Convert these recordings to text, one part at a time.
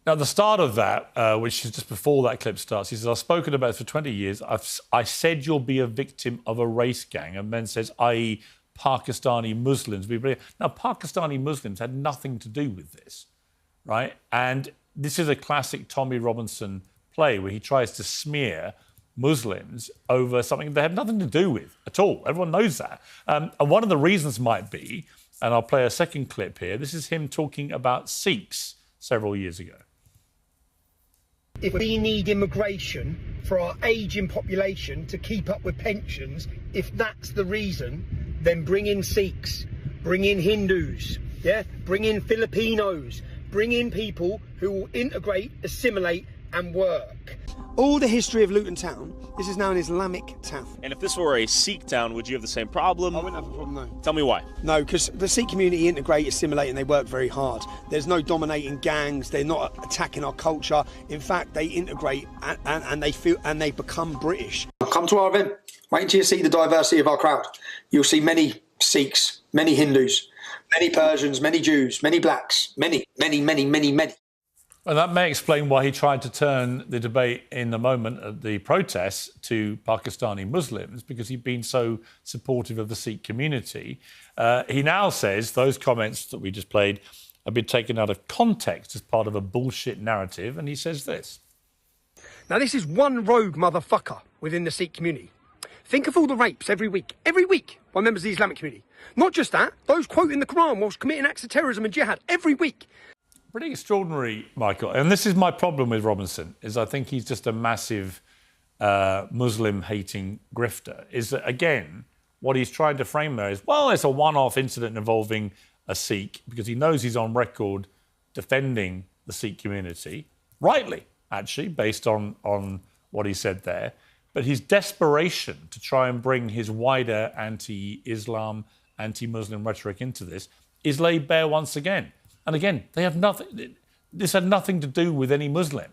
Now, the start of that, which is just before that clip starts, he says, I've spoken about this for 20 years. I said you'll be a victim of a race gang. And then says, i.e., Pakistani Muslims. Now, Pakistani Muslims had nothing to do with this, right? And this is a classic Tommy Robinson play where he tries to smear Muslims over something they have nothing to do with at all. Everyone knows that. And one of the reasons might be, and I'll play a second clip here, this is him talking about Sikhs several years ago. If we need immigration for our ageing population to keep up with pensions, if that's the reason, then bring in Sikhs, bring in Hindus, yeah, bring in Filipinos, bring in people who will integrate, assimilate and work. All the history of Luton Town, this is now an Islamic town. And if this were a Sikh town, would you have the same problem? I wouldn't have a problem, no. Tell me why. No, because the Sikh community integrate, assimilate, and they work very hard. There's no dominating gangs. They're not attacking our culture. In fact, they integrate and they feel and they become British. Come to our event. Wait until you see the diversity of our crowd. You'll see many Sikhs, many Hindus, many Persians, many Jews, many blacks, many. And that may explain why he tried to turn the debate in the moment of the protests to Pakistani Muslims, because he'd been so supportive of the Sikh community. He now says those comments that we just played have been taken out of context as part of a bullshit narrative, and he says this. Now, this is one rogue motherfucker within the Sikh community. Think of all the rapes every week, by members of the Islamic community. Not just that, those quoting the Quran whilst committing acts of terrorism and jihad every week. Pretty extraordinary, Michael. And this is my problem with Robinson, is I think he's just a massive Muslim-hating grifter. Is that, again, what he's trying to frame there is, well, it's a one-off incident involving a Sikh, because he knows he's on record defending the Sikh community, rightly, actually, based on what he said there. But his desperation to try and bring his wider anti-Islam, anti-Muslim rhetoric into this is laid bare once again. And again, they have nothing. This had nothing to do with any Muslim.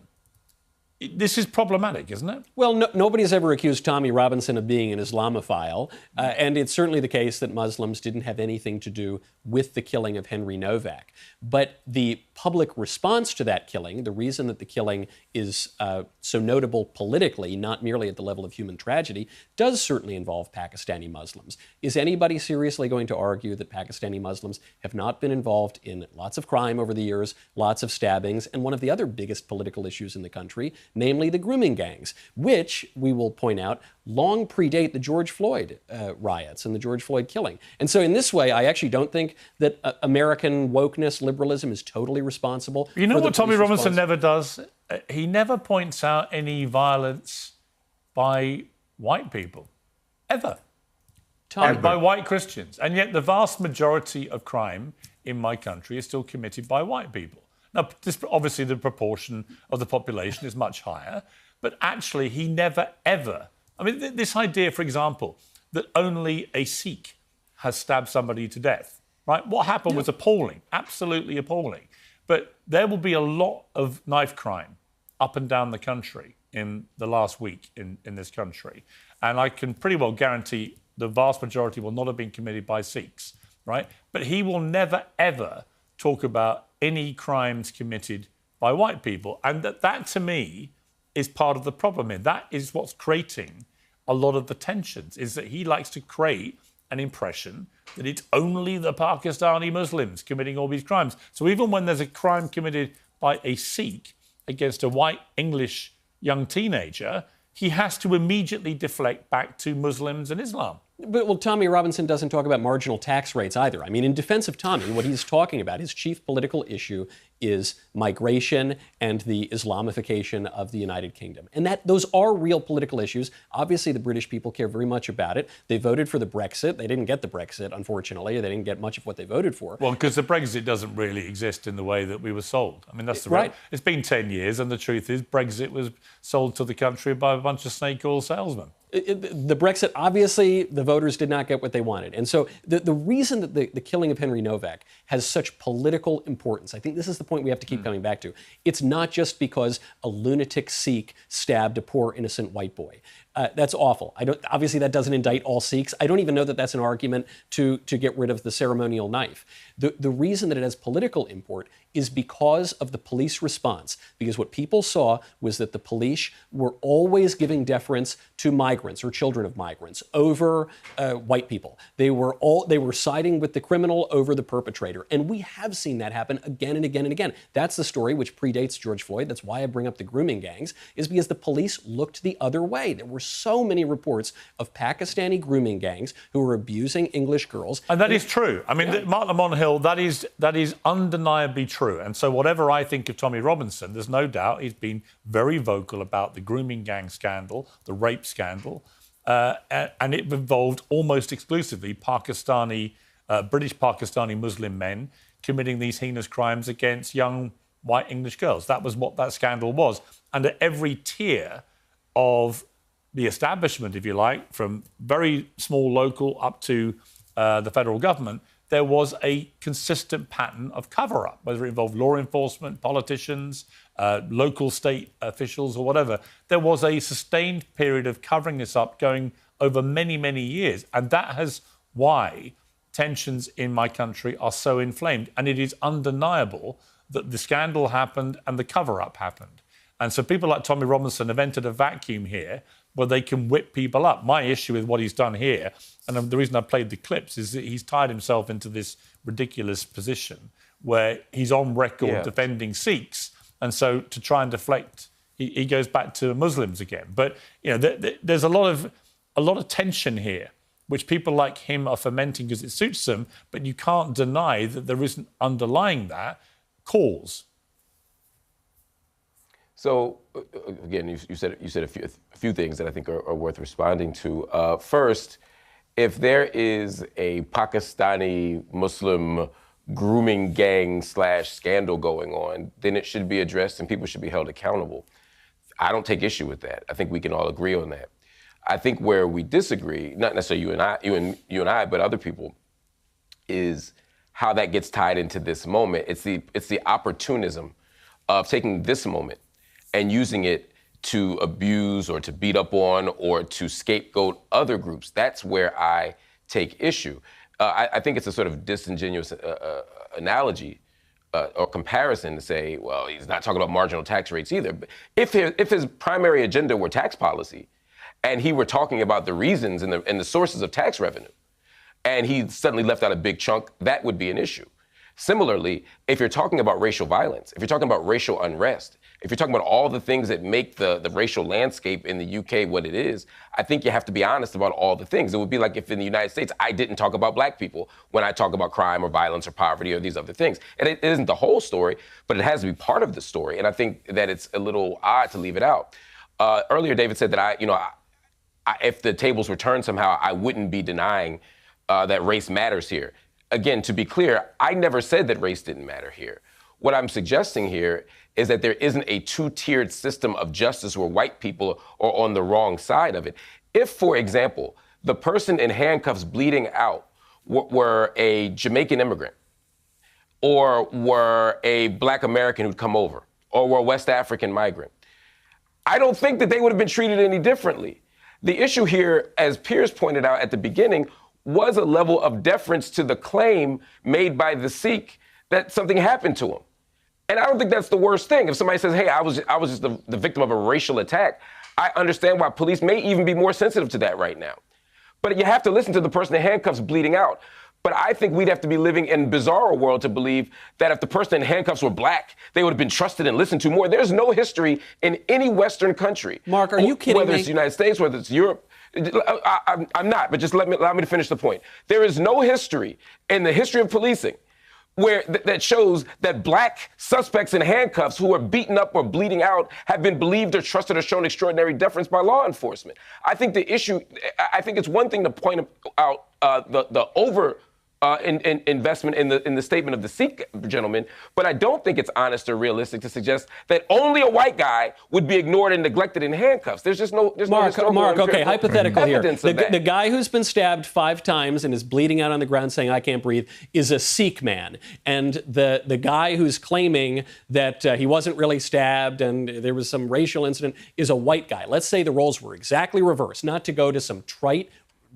This is problematic, isn't it? Well, nobody's ever accused Tommy Robinson of being an Islamophile, and it's certainly the case that Muslims didn't have anything to do with the killing of Henry Novak. But the public response to that killing, the reason that the killing is so notable politically, not merely at the level of human tragedy, does certainly involve Pakistani Muslims. Is anybody seriously going to argue that Pakistani Muslims have not been involved in lots of crime over the years, lots of stabbings, and one of the other biggest political issues in the country, namely the grooming gangs, which, we will point out, long predate the George Floyd riots and the George Floyd killing. And so in this way, I actually don't think that American wokeness, liberalism is totally responsible. You know what Tommy Robinson never does? He never points out any violence by white people, ever. And by white Christians. And yet the vast majority of crime in my country is still committed by white people. Now, obviously, the proportion of the population is much higher, but actually he never, ever... I mean, this idea, for example, that only a Sikh has stabbed somebody to death, right? What happened was appalling, absolutely appalling. But there will be a lot of knife crime up and down the country in the last week in this country. And I can pretty well guarantee the vast majority will not have been committed by Sikhs, right? But he will never, ever talk about any crimes committed by white people. And that to me, is part of the problem here. That is what's creating a lot of the tensions, is that he likes to create an impression that it's only the Pakistani Muslims committing all these crimes. So even when there's a crime committed by a Sikh against a white English young teenager, he has to immediately deflect back to Muslims and Islam. But, well, Tommy Robinson doesn't talk about marginal tax rates either. I mean, in defense of Tommy, what he's talking about, his chief political issue is migration and the Islamification of the United Kingdom. And those are real political issues. Obviously, the British people care very much about it. They voted for the Brexit. They didn't get the Brexit, unfortunately. They didn't get much of what they voted for. Well, because the Brexit doesn't really exist in the way that we were sold. I mean, that's the right. It's been 10 years, and the truth is Brexit was sold to the country by a bunch of snake oil salesmen. The Brexit, obviously, the voters did not get what they wanted. And so the reason that the killing of Henry Novak has such political importance, I think this is the point we have to keep coming back to. It's not just because a lunatic Sikh stabbed a poor innocent white boy. That's awful. Obviously, that doesn't indict all Sikhs. I don't even know that that's an argument to get rid of the ceremonial knife. The reason that it has political import is because of the police response. Because what people saw was that the police were always giving deference to migrants or children of migrants over white people. They were siding with the criminal over the perpetrator. And we have seen that happen again and again and again. That's the story which predates George Floyd. That's why I bring up the grooming gangs, is because the police looked the other way. There were so many reports of Pakistani grooming gangs who were abusing English girls. And that is true. I mean, Marc Lamont Hill, that is undeniably true. And so whatever I think of Tommy Robinson, there's no doubt he's been very vocal about the grooming gang scandal, the rape scandal, and it involved almost exclusively British Pakistani Muslim men committing these heinous crimes against young white English girls. That was what that scandal was. And at every tier of the establishment, if you like, from very small local up to the federal government, there was a consistent pattern of cover-up, whether it involved law enforcement, politicians, local state officials or whatever. There was a sustained period of covering this up going over many, many years. And that is why tensions in my country are so inflamed. And it is undeniable that the scandal happened and the cover-up happened. And so people like Tommy Robinson have entered a vacuum here where they can whip people up. My issue with what he's done here, and the reason I played the clips, is that he's tied himself into this ridiculous position where he's on record defending Sikhs. And so to try and deflect, he goes back to Muslims again. But, you know, there's a lot of tension here, which people like him are fomenting because it suits them, but you can't deny that there isn't underlying that cause. So, again, you said a few things that I think are worth responding to. First, if there is a Pakistani Muslim grooming gang / scandal going on, then it should be addressed and people should be held accountable. I don't take issue with that. I think we can all agree on that. I think where we disagree, not necessarily you and I, but other people, is how that gets tied into this moment. It's the opportunism of taking this moment and using it to abuse or to beat up on or to scapegoat other groups. That's where I take issue. I think it's a sort of disingenuous analogy or comparison to say, well, he's not talking about marginal tax rates either. But if his primary agenda were tax policy and he were talking about the reasons and the sources of tax revenue, and he suddenly left out a big chunk, that would be an issue. Similarly, if you're talking about racial violence, if you're talking about racial unrest, if you're talking about all the things that make the racial landscape in the UK what it is, I think you have to be honest about all the things. It would be like if in the United States, I didn't talk about black people when I talk about crime or violence or poverty or these other things. And it isn't the whole story, but it has to be part of the story. And I think that it's a little odd to leave it out. Earlier, David said that if the tables were turned somehow, I wouldn't be denying that race matters here. Again, to be clear, I never said that race didn't matter here. What I'm suggesting here is that there isn't a two-tiered system of justice where white people are on the wrong side of it. If, for example, the person in handcuffs bleeding out were a Jamaican immigrant, or were a black American who'd come over, or were a West African migrant, I don't think that they would have been treated any differently. The issue here, as Piers pointed out at the beginning, was a level of deference to the claim made by the Sikh that something happened to him. And I don't think that's the worst thing. If somebody says, hey, I was just the victim of a racial attack, I understand why police may even be more sensitive to that right now. But you have to listen to the person in handcuffs bleeding out. But I think we'd have to be living in a bizarre world to believe that if the person in handcuffs were black, they would have been trusted and listened to more. There's no history in any Western country. Mark, are you kidding me? Whether it's the United States, whether it's Europe. I'm not, but just allow me to finish the point. There is no history in the history of policing where that shows that black suspects in handcuffs who are beaten up or bleeding out have been believed or trusted or shown extraordinary deference by law enforcement. I think it's one thing to point out the investment in the statement of the Sikh gentleman, but I don't think it's honest or realistic to suggest that only a white guy would be ignored and neglected in handcuffs. There's no Mark, okay, hypothetical here. The guy who's been stabbed 5 times and is bleeding out on the ground saying, "I can't breathe," is a Sikh man. And the guy who's claiming that he wasn't really stabbed and there was some racial incident is a white guy. Let's say the roles were exactly reversed, not to go to some trite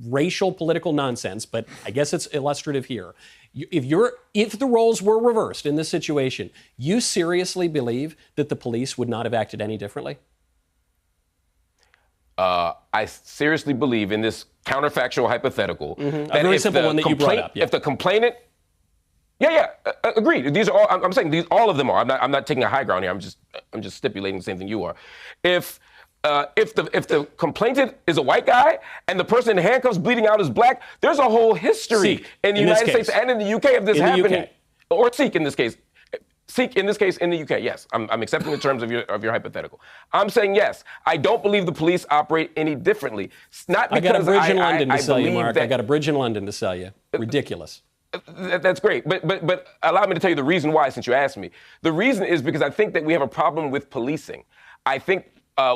racial political nonsense, but I guess it's illustrative here. If the roles were reversed in this situation, you seriously believe that the police would not have acted any differently? I seriously believe in this counterfactual hypothetical. A very simple one that you brought up. Yeah. If the complainant, agreed. These are all. I'm saying these. All of them are. I'm not taking a high ground here. I'm just stipulating the same thing you are. If the complainant is a white guy and the person in handcuffs bleeding out is black, there's a whole history in the United States and in the UK of this happening. Or Sikh in this case. Sikh in this case in the UK, yes. I'm accepting the terms of your hypothetical. I'm saying yes. I don't believe the police operate any differently. It's not because I got a bridge in London to sell you, Mark. I got a bridge in London to sell you. Ridiculous. That's great, but allow me to tell you the reason why, since you asked me. The reason is because I think that we have a problem with policing. I think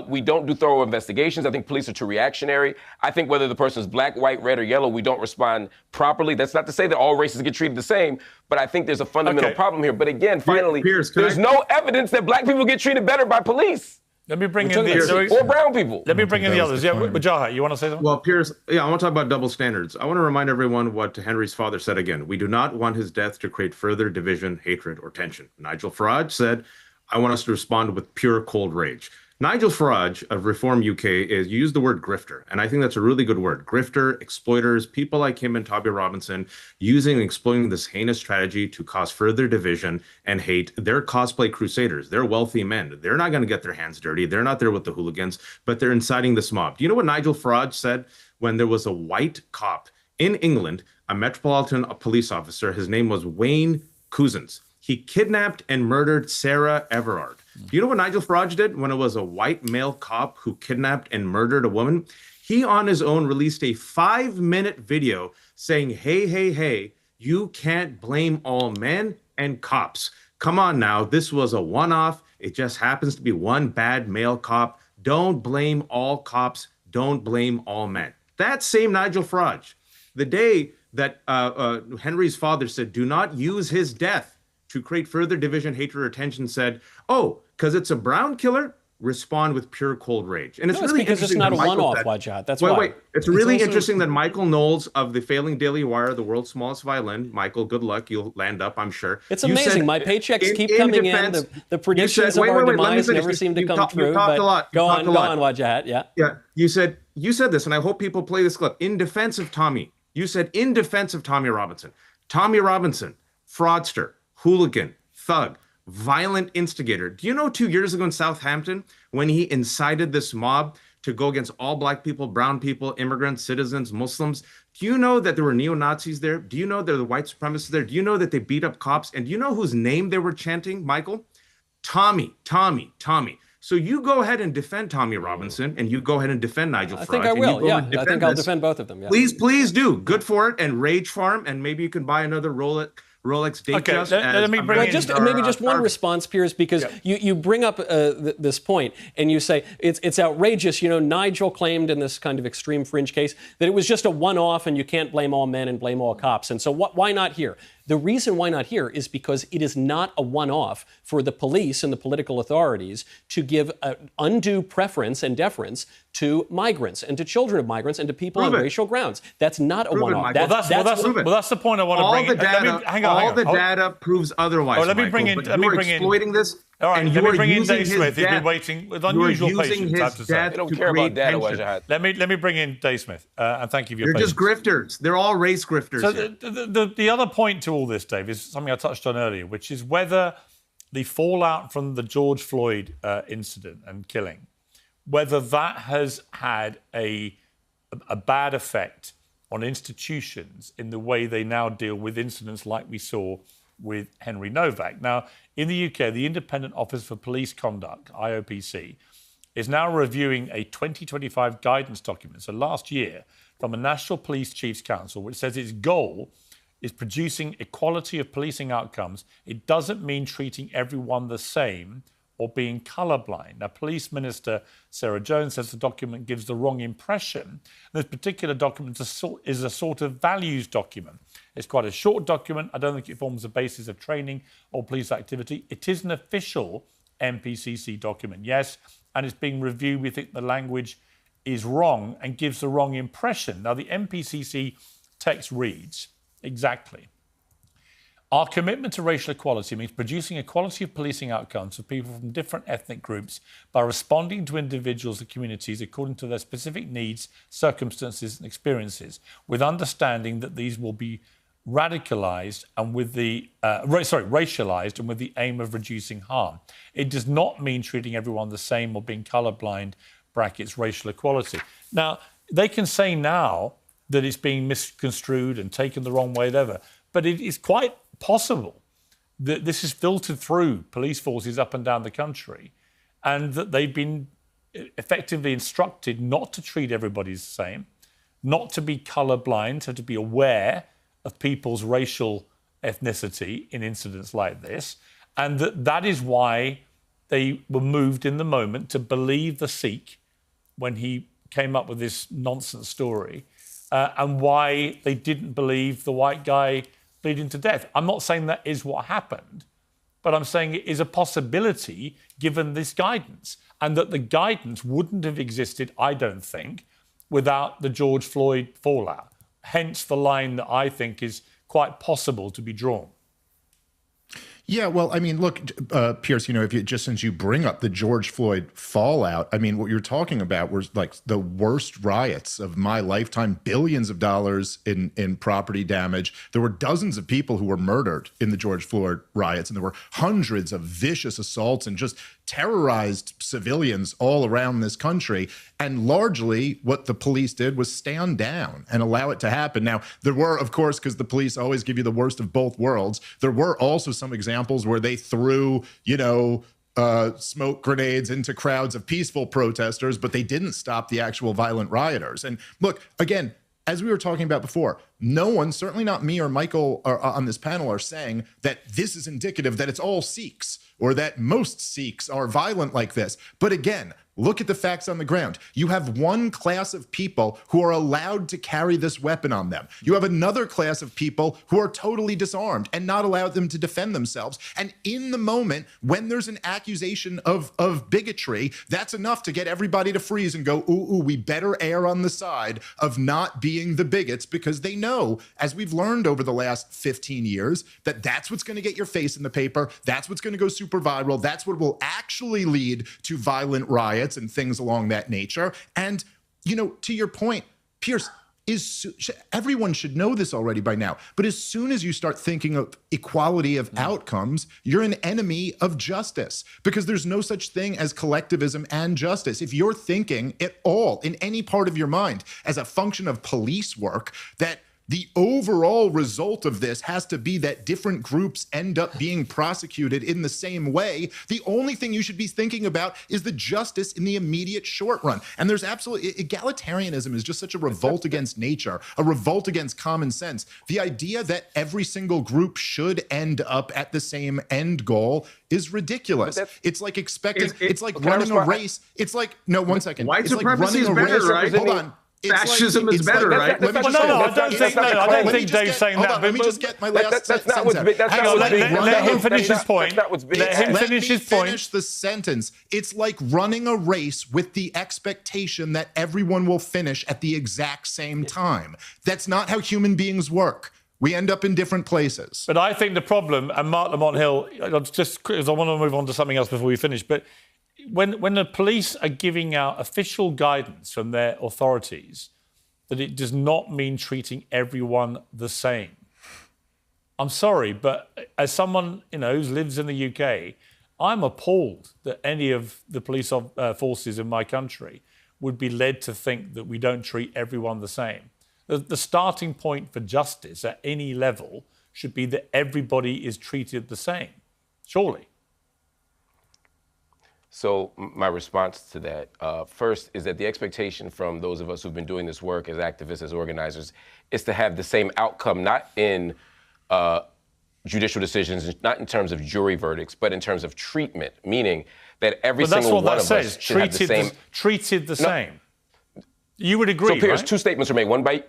we don't do thorough investigations. I think police are too reactionary. I think whether the person is black, white, red, or yellow, we don't respond properly. That's not to say that all races get treated the same, but I think there's a fundamental problem here. But again, finally, there's no evidence that black people get treated better by police. Let me bring in the or brown people. Let me bring in the others. Yeah, Wajahat, you want to say something? Well, Piers, I want to talk about double standards. I want to remind everyone what Henry's father said again. We do not want his death to create further division, hatred, or tension. Nigel Farage said, I want us to respond with pure cold rage. Nigel Farage of Reform UK used the word grifter, and I think that's a really good word. Grifter, exploiters, people like him and Tommy Robinson using and exploiting this heinous strategy to cause further division and hate. They're cosplay crusaders. They're wealthy men. They're not going to get their hands dirty. They're not there with the hooligans, but they're inciting this mob. Do you know what Nigel Farage said when there was a white cop in England, a metropolitan police officer? His name was Wayne Couzens. He kidnapped and murdered Sarah Everard. Do you know what Nigel Farage did when it was a white male cop who kidnapped and murdered a woman? He on his own released a 5-minute video saying, hey, you can't blame all men and cops. Come on now, this was a one-off. It just happens to be one bad male cop. Don't blame all cops. Don't blame all men. That same Nigel Farage, the day that Henry's father said, do not use his death to create further division, hatred, or tension, said, oh, because it's a brown killer, respond with pure cold rage. And it's really because it's not a one-off, Wajahat. That's why. Wait. It's really interesting that Michael Knowles of the failing Daily Wire, the world's smallest violin, Michael, good luck. You'll land up, I'm sure. It's amazing. My paychecks keep coming in. The predictions of our demise never seem to come true. But go on, Wajahat. Yeah. You said this, and I hope people play this clip. In defense of Tommy, you said in defense of Tommy Robinson. Tommy Robinson, fraudster, hooligan, thug, violent instigator. Do you know 2 years ago in Southampton when he incited this mob to go against all black people, brown people, immigrants, citizens, Muslims? Do you know that there were neo-Nazis there? Do you know there were the white supremacists there? Do you know that they beat up cops? And do you know whose name they were chanting, Michael? Tommy. So you go ahead and defend Tommy Robinson, and you go ahead and defend Nigel Farage. I think I will, yeah. I think I'll defend both of them, yeah. Please do. Good for it, and rage farm, and maybe you can buy another Rolex Datejust. Let me bring in maybe just one response, Piers, because you bring up this point and you say it's outrageous. You know, Nigel claimed in this kind of extreme fringe case that it was just a one-off and you can't blame all men and blame all cops. And so why not here? The reason why not here is because it is not a one-off for the police and the political authorities to give undue preference and deference to migrants and to children of migrants and to people on racial grounds. That's not a one-off. That's the point I want to bring in. All the data proves otherwise. Let me bring in. Exploiting this. All right, and let me bring in Dave Smith. He's been waiting with unusual patience, I have to say. They don't care about data, Wajahat. Let me bring in Dave Smith, and thank you for your patience. They're just grifters. They're all race grifters. So the other point to all this, Dave, is something I touched on earlier, which is whether the fallout from the George Floyd incident and killing, whether that has had a bad effect on institutions in the way they now deal with incidents like we saw with Henry Novak. Now, in the UK, the Independent Office for Police Conduct, IOPC, is now reviewing a 2025 guidance document, so last year, from the National Police Chiefs Council, which says its goal is producing equality of policing outcomes. It doesn't mean treating everyone the same or being colourblind. Now, Police Minister Sarah Jones says the document gives the wrong impression. This particular document is a sort of values document. It's quite a short document. I don't think it forms the basis of training or police activity. It is an official MPCC document, yes, and it's being reviewed. We think the language is wrong and gives the wrong impression. Now, the MPCC text reads exactly: our commitment to racial equality means producing equality of policing outcomes for people from different ethnic groups by responding to individuals and communities according to their specific needs, circumstances and experiences, with understanding that these will be radicalized and with the racialized and with the aim of reducing harm. It does not mean treating everyone the same or being colorblind, brackets, racial equality. Now, they can say now that it's being misconstrued and taken the wrong way, whatever, but it is quite possible that this is filtered through police forces up and down the country and that they've been effectively instructed not to treat everybody the same, not to be colourblind, so to be aware of people's racial ethnicity in incidents like this, and that is why they were moved in the moment to believe the Sikh when he came up with this nonsense story, and why they didn't believe the white guy bleeding to death. I'm not saying that is what happened, but I'm saying it is a possibility given this guidance, and that the guidance wouldn't have existed, I don't think, without the George Floyd fallout. Hence the line that I think is quite possible to be drawn. Yeah, well, I mean, look, Piers, since you bring up the George Floyd fallout, I mean, what you're talking about was like the worst riots of my lifetime, billions of dollars in property damage. There were dozens of people who were murdered in the George Floyd riots, and there were hundreds of vicious assaults and just terrorized civilians all around this country. And largely what the police did was stand down and allow it to happen. Now, there were, of course, because the police always give you the worst of both worlds, there were also some examples where they threw, smoke grenades into crowds of peaceful protesters, but they didn't stop the actual violent rioters. And look, again, as we were talking about before, no one, certainly not me or Michael on this panel, are saying that this is indicative that it's all Sikhs or that most Sikhs are violent like this. But again, look at the facts on the ground. You have one class of people who are allowed to carry this weapon on them. You have another class of people who are totally disarmed and not allowed them to defend themselves. And in the moment, when there's an accusation of bigotry, that's enough to get everybody to freeze and go, ooh, we better err on the side of not being the bigots, because they know, as we've learned over the last 15 years, that that's what's going to get your face in the paper. That's what's going to go super viral. That's what will actually lead to violent riots and things along that nature. And, to your point, Piers, everyone should know this already by now, but as soon as you start thinking of equality of outcomes, you're an enemy of justice, because there's no such thing as collectivism and justice. If you're thinking at all in any part of your mind as a function of police work, that the overall result of this has to be that different groups end up being prosecuted in the same way, the only thing you should be thinking about is the justice in the immediate short run. And there's absolutely, egalitarianism is just such a revolt against nature, a revolt against common sense. The idea that every single group should end up at the same end goal is ridiculous. It's like expecting, it's like running a race. It's like, no, one second. White it's supremacy like is better, right? Hold on. Fascism is better, right? I don't think Dave's saying that. Let me just get my last sentence out. Let him finish his point. Let him finish his point. Finish the sentence. It's like running a race with the expectation that everyone will finish at the exact same time. That's not how human beings work. We end up in different places. But I think the problem, and Marc Lamont Hill, just because I want to move on to something else before we finish, but when the police are giving out official guidance from their authorities that it does not mean treating everyone the same. I'm sorry, but as someone who lives in the UK, I'm appalled that any of the police forces in my country would be led to think that we don't treat everyone the same. The starting point for justice at any level should be that everybody is treated the same, surely. So my response to that, first, is that the expectation from those of us who've been doing this work as activists, as organizers, is to have the same outcome, not in judicial decisions, not in terms of jury verdicts, but in terms of treatment, meaning that every single one of us should have the same. Treated the same. You would agree, So, Piers, right? two statements were made.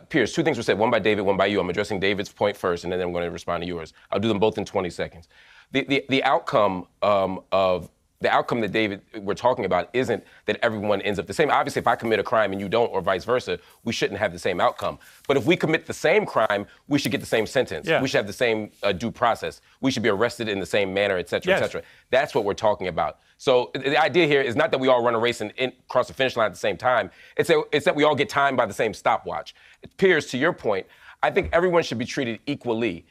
Piers, two things were said, one by David, one by you. I'm addressing David's point first, and then I'm going to respond to yours. I'll do them both in 20 seconds. The outcome that David we're talking about isn't that everyone ends up the same. Obviously, if I commit a crime and you don't, or vice versa, we shouldn't have the same outcome. But if we commit the same crime, we should get the same sentence. Yeah. We should have the same due process. We should be arrested in the same manner, et cetera, et cetera. That's what we're talking about. So the idea here is not that we all run a race and cross the finish line at the same time. It's that we all get timed by the same stopwatch. Piers, to your point, I think everyone should be treated equally.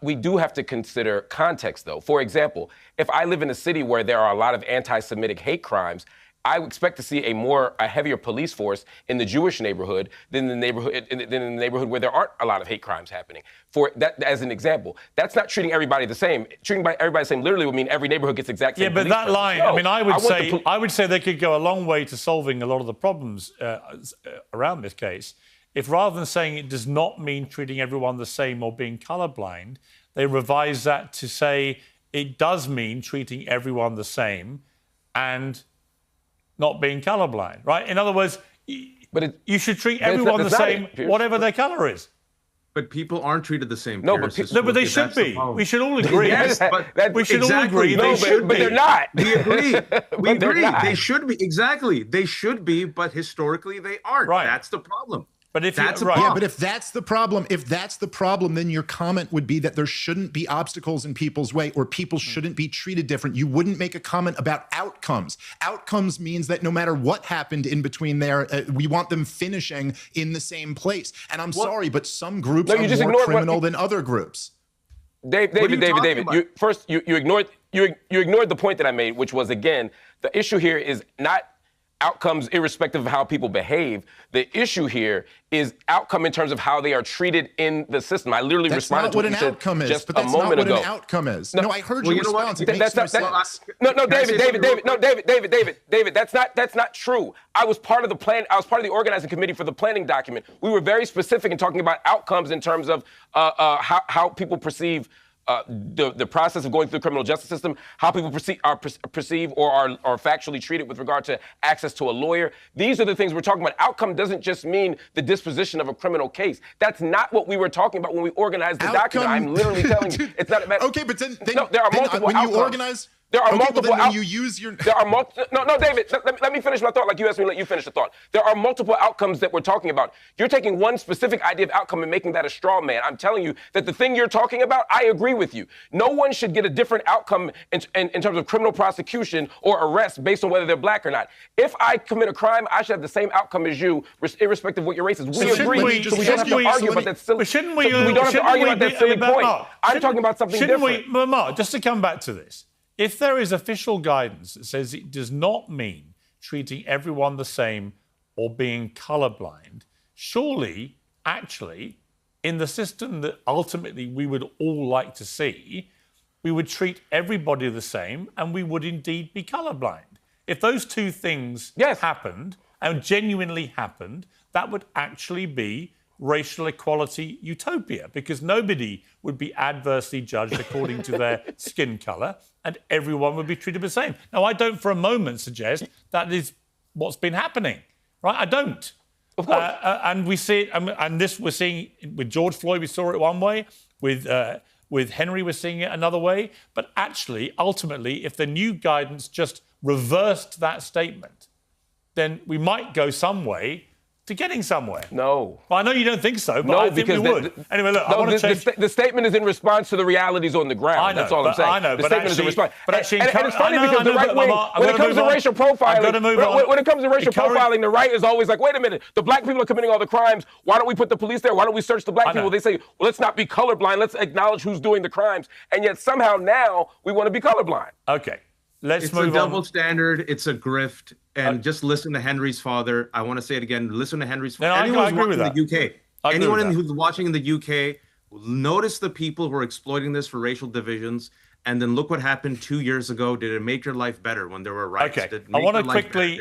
We do have to consider context, though. For example, if I live in a city where there are a lot of anti-Semitic hate crimes, I would expect to see a heavier police force in the Jewish neighborhood than in the neighborhood where there aren't a lot of hate crimes happening. For that, as an example, that's not treating everybody the same. Treating everybody the same literally would mean every neighborhood gets exact same. Yeah, but that line, No, I mean, I would say they could go a long way to solving a lot of the problems around this case. If rather than saying it does not mean treating everyone the same or being colorblind, they revise that to say it does mean treating everyone the same and not being colorblind, right? In other words, you should treat everyone the same, whatever their color is. But people aren't treated the same. No, but they should be. We should all agree. Yes, but we should all agree they should be. But they're not. We agree. We agree. They should be. Exactly. They should be, but historically they aren't. Right. That's the problem. But if that's right. Yeah, but if that's the problem, then your comment would be that there shouldn't be obstacles in people's way, or people shouldn't be treated different. You wouldn't make a comment about outcomes. Outcomes means that no matter what happened in between there, we want them finishing in the same place. And I'm sorry, but some groups are more criminal than other groups. David, you ignored the point that I made, which was, again, the issue here is not outcomes irrespective of how people behave. The issue here is outcome in terms of how they are treated in the system. I literally responded to what you said just a moment ago. That's not what an outcome is. No, I heard your response. It makes no sense. David, that's not true. I was part of the plan. I was part of the organizing committee for the planning document. We were very specific in talking about outcomes in terms of how people perceive the process of going through the criminal justice system, how people perceive or are factually treated with regard to access to a lawyer. These are the things we're talking about. Outcome doesn't just mean the disposition of a criminal case. That's not what we were talking about when we organized the document. I'm literally telling you, it's not a matter. Okay, but then no, there are multiple when outcomes. You organize. There are multiple when you use your... There are multiple... No, David, let me finish my thought like you asked me to let you finish the thought. There are multiple outcomes that we're talking about. You're taking one specific idea of outcome and making that a straw man. I'm telling you that the thing you're talking about, I agree with you. No one should get a different outcome in terms of criminal prosecution or arrest based on whether they're black or not. If I commit a crime, I should have the same outcome as you, irrespective of what your race is. We agree, so we don't have to argue about that silly... But shouldn't we... We don't have to argue about that silly point. I'm talking about something different. Mark, just to come back to this, if there is official guidance that says it does not mean treating everyone the same or being colorblind, surely, actually, in the system that ultimately we would all like to see, we would treat everybody the same and we would indeed be colorblind. If those two things happened and genuinely happened, that would actually be racial equality utopia, because nobody would be adversely judged according to their skin color and everyone would be treated the same. Now, I don't for a moment suggest that is what's been happening, right? I don't. Of course. And we see it, and this we're seeing with George Floyd, we saw it one way, with Henry, we're seeing it another way. But actually, ultimately, if the new guidance just reversed that statement, then we might go some way to getting somewhere. No. Well, I know you don't think so, but I think we would. Anyway, look, I want to change... The statement is in response to the realities on the ground. I know, that's all I'm saying. I know, the but statement actually, is in response. But actually, and it's funny because the right wing, when it comes to racial profiling, when it comes to racial profiling, the right is always like, wait a minute, the black people are committing all the crimes. Why don't we put the police there? Why don't we search the black people? They say, well, let's not be colorblind. Let's acknowledge who's doing the crimes. And yet somehow now we want to be colorblind. Okay. It's a double standard. It's a grift. And just listen to Henry's father. I want to say it again. Listen to Henry's father. I agree with that. Anyone who's watching in the UK, notice the people who are exploiting this for racial divisions And then look what happened 2 years ago. Did it make your life better when there were riots? Okay, Did it I make want to your life better? quickly